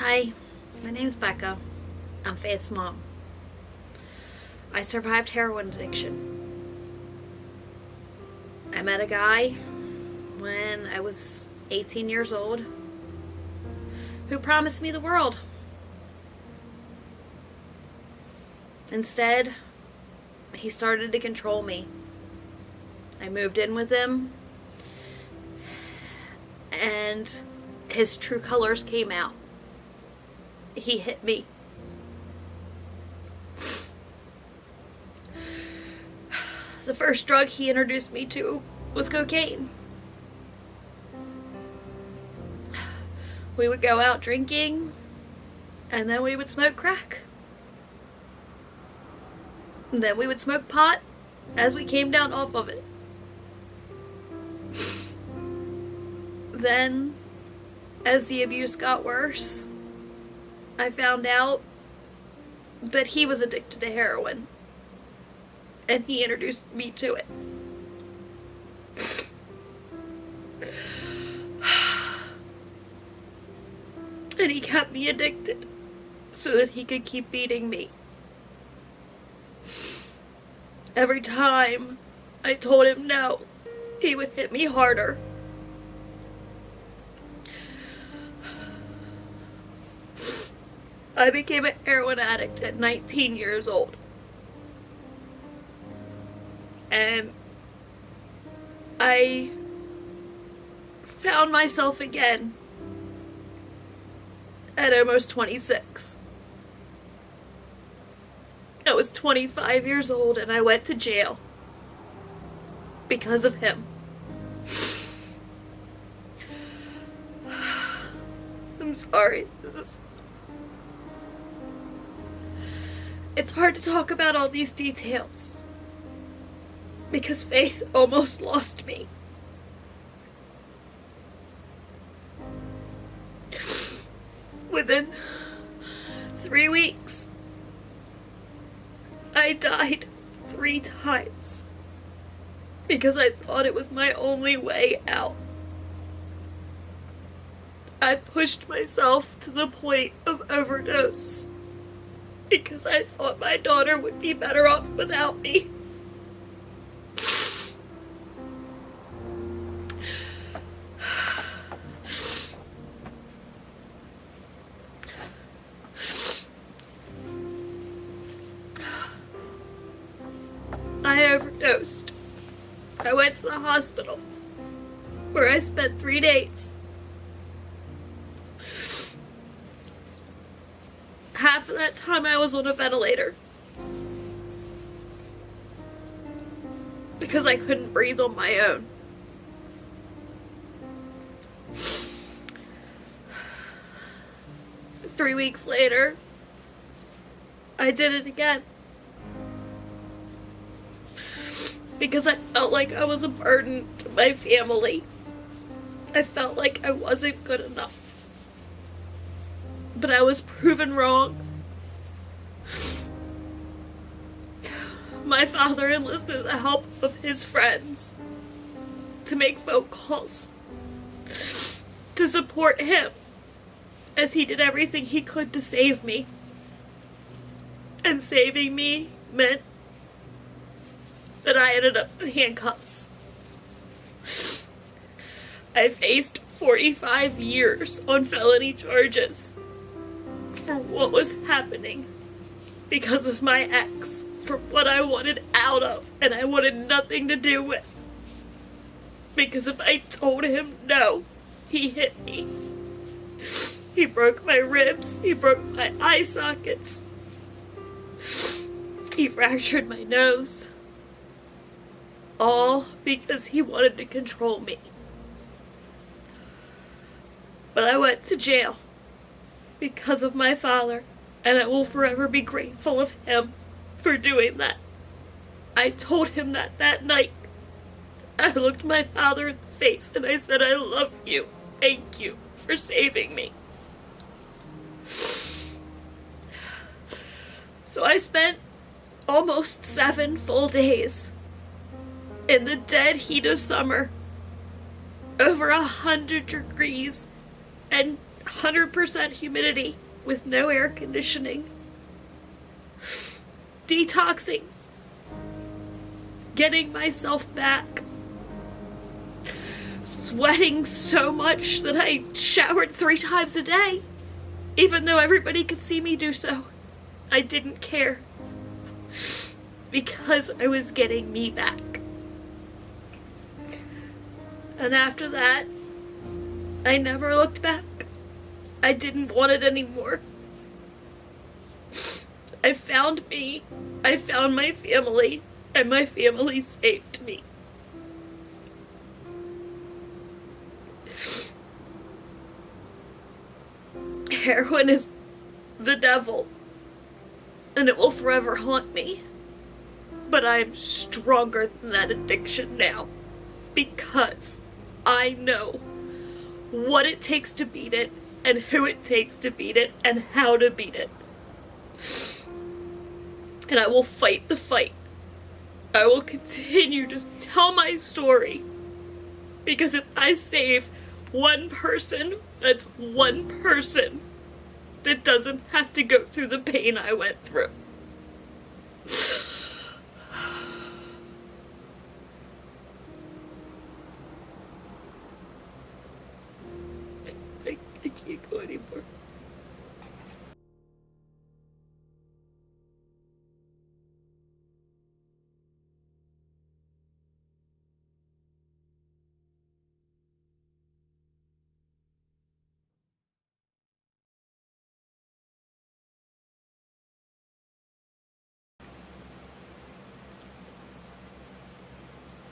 Hi, my name's Becca. I'm Faith's mom. I survived heroin addiction. I met a guy when I was 18 years old who promised me the world. Instead, he started to control me. I moved in with him, and his true colors came out. He hit me. The first drug he introduced me to was cocaine. We would go out drinking, and then we would smoke crack. And then we would smoke pot as we came down off of it. Then, as the abuse got worse, I found out that he was addicted to heroin, and he introduced me to it. And he kept me addicted so that he could keep beating me. Every time I told him no, he would hit me harder. I became a heroin addict at 19 years old. And I found myself again at almost 26. I was 25 years old and I went to jail because of him. I'm sorry. It's hard to talk about all these details because Faith almost lost me. Within 3 weeks, I died 3 times because I thought it was my only way out. I pushed myself to the point of overdose because I thought my daughter would be better off without me. I overdosed. I went to the hospital where I spent 3 days. Half of that time I was on a ventilator because I couldn't breathe on my own. Three weeks later, I did it again because I felt like I was a burden to my family. I felt like I wasn't good enough. But I was proven wrong. My father enlisted the help of his friends to make phone calls to support him as he did everything he could to save me. And saving me meant that I ended up in handcuffs. I faced 45 years on felony charges for what was happening because of my ex, for what I wanted out of and I wanted nothing to do with. Because if I told him no, he hit me. He broke my ribs, he broke my eye sockets, he fractured my nose, all because he wanted to control me. But I went to jail because of my father, and I will forever be grateful of him for doing that. I told him that night. I looked my father in the face and I said, I love you. Thank you for saving me. So I spent almost 7 full days in the dead heat of summer, over 100 degrees, and 100% humidity with no air conditioning. Detoxing. Getting myself back. Sweating so much that I showered 3 times a day. Even though everybody could see me do so. I didn't care. Because I was getting me back. And after that, I never looked back. I didn't want it anymore. I found me, I found my family, and my family saved me. Heroin is the devil, and it will forever haunt me. But I am stronger than that addiction now, because I know what it takes to beat it, and who it takes to beat it, and how to beat it. And I will fight the fight. I will continue to tell my story. Because if I save one person, that's one person that doesn't have to go through the pain I went through. I can't go anymore.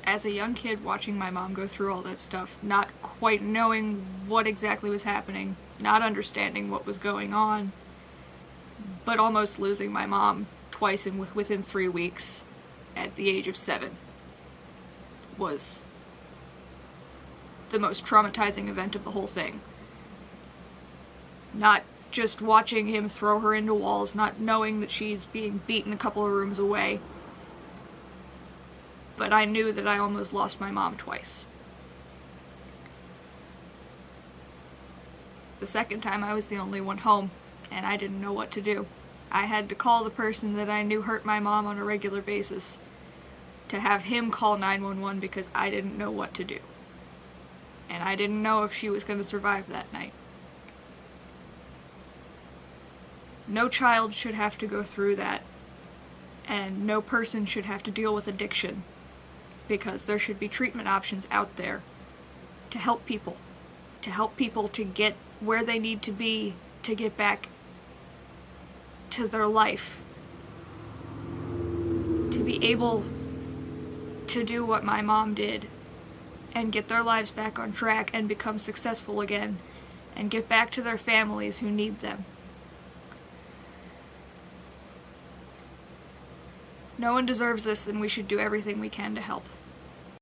As a young kid watching my mom go through all that stuff, not quite knowing what exactly was happening, not understanding what was going on, but almost losing my mom twice within 3 weeks at the age of 7 was the most traumatizing event of the whole thing. Not just watching him throw her into walls, not knowing that she's being beaten a couple of rooms away, but I knew that I almost lost my mom twice. The second time I was the only one home, and I didn't know what to do. I had to call the person that I knew hurt my mom on a regular basis to have him call 911 because I didn't know what to do. And I didn't know if she was going to survive that night. No child should have to go through that, and no person should have to deal with addiction, because there should be treatment options out there to help people to get where they need to be to get back to their life, to be able to do what my mom did and get their lives back on track and become successful again and get back to their families who need them. No one deserves this, and we should do everything we can to help.